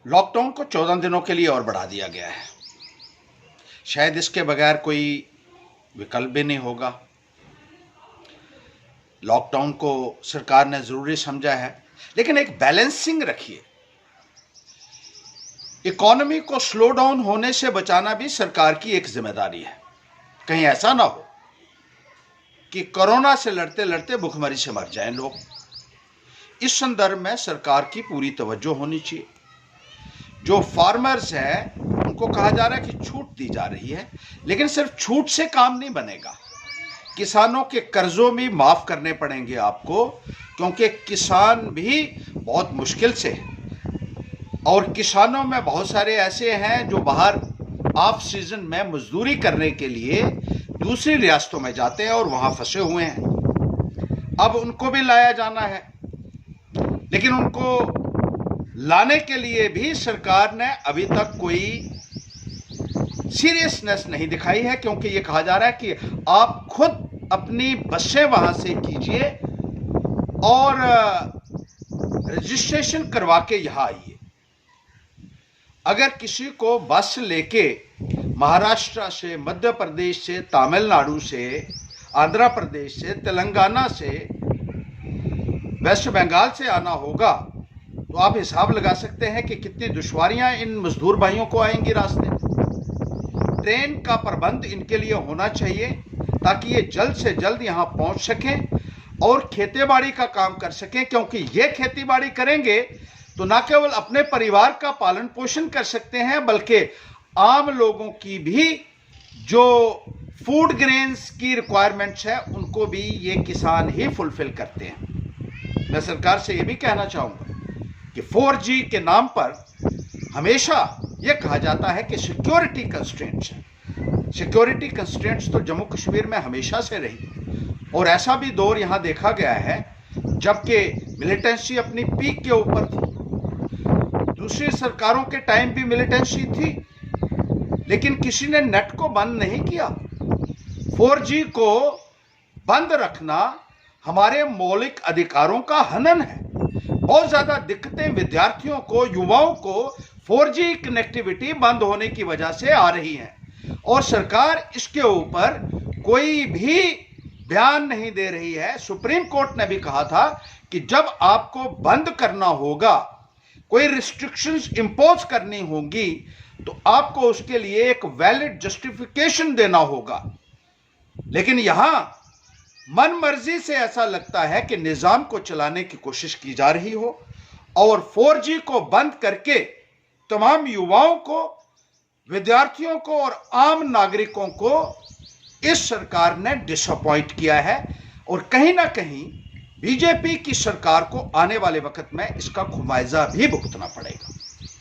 Lockdown को 14 दिनों के लिए और बढ़ा दिया गया है। शायद इसके बगैर कोई विकल्प भी नहीं होगा। लॉकडाउन को सरकार ने ज़रूरी समझा है, लेकिन एक बैलेंसिंग रखिए। इकोनॉमी को स्लो डाउन होने से बचाना भी सरकार की एक जिम्मेदारी है। कहीं ऐसा ना हो कि कोरोना से लड़ते लड़ते भुखमरी से मर जाएं लोग। इस संदर्भ में सरकार की पूरी तवज्जो होनी चाहिए। जो फार्मर्स हैं उनको कहा जा रहा है कि छूट दी जा रही है, लेकिन सिर्फ छूट से काम नहीं बनेगा। किसानों के कर्जों भी माफ करने पड़ेंगे आपको, क्योंकि किसान भी बहुत मुश्किल से है। और किसानों में बहुत सारे ऐसे हैं जो बाहर ऑफ सीजन में मजदूरी करने के लिए दूसरी रियासतों में जाते हैं और वहां फंसे हुए हैं। अब उनको भी लाया जाना है, लेकिन उनको लाने के लिए भी सरकार ने अभी तक कोई सीरियसनेस नहीं दिखाई है, क्योंकि ये कहा जा रहा है कि आप खुद अपनी बसें वहां से कीजिए और रजिस्ट्रेशन करवा के यहां आइए। अगर किसी को बस लेके महाराष्ट्र से, मध्य प्रदेश से, तमिलनाडु से, आंध्र प्रदेश से, तेलंगाना से, वेस्ट बंगाल से आना होगा, तो आप हिसाब लगा सकते हैं कि कितनी दुश्वारियां इन मजदूर भाइयों को आएंगी रास्ते में। ट्रेन का प्रबंध इनके लिए होना चाहिए ताकि ये जल्द से जल्द यहां पहुंच सकें और खेतीबाड़ी का काम कर सकें, क्योंकि ये खेतीबाड़ी करेंगे तो न केवल अपने परिवार का पालन पोषण कर सकते हैं, बल्कि आम लोगों की भी जो फूड ग्रेन्स की रिक्वायरमेंट्स है उनको भी ये किसान ही फुलफिल करते हैं। मैं सरकार से ये भी कहना चाहूंगा कि 4G के नाम पर हमेशा यह कहा जाता है कि सिक्योरिटी कंस्ट्रेंट्स है। सिक्योरिटी कंस्ट्रेंट्स तो जम्मू कश्मीर में हमेशा से रही, और ऐसा भी दौर यहां देखा गया है जबकि मिलिटेंसी अपनी पीक के ऊपर थी। दूसरी सरकारों के टाइम भी मिलिटेंसी थी, लेकिन किसी ने नेट को बंद नहीं किया। 4G को बंद रखना हमारे मौलिक अधिकारों का हनन है। बहुत ज्यादा दिक्कतें विद्यार्थियों को, युवाओं को 4G कनेक्टिविटी बंद होने की वजह से आ रही हैं, और सरकार इसके ऊपर कोई भी बयान नहीं दे रही है। सुप्रीम कोर्ट ने भी कहा था कि जब आपको बंद करना होगा, कोई रिस्ट्रिक्शंस इंपोज करनी होंगी, तो आपको उसके लिए एक वैलिड जस्टिफिकेशन देना होगा। लेकिन यहां मन मर्जी से ऐसा लगता है कि निजाम को चलाने की कोशिश की जा रही हो, और 4G को बंद करके तमाम युवाओं को, विद्यार्थियों को और आम नागरिकों को इस सरकार ने डिसअपॉइंट किया है। और कहीं ना कहीं बीजेपी की सरकार को आने वाले वक्त में इसका खुमाइजा भी भुगतना पड़ेगा।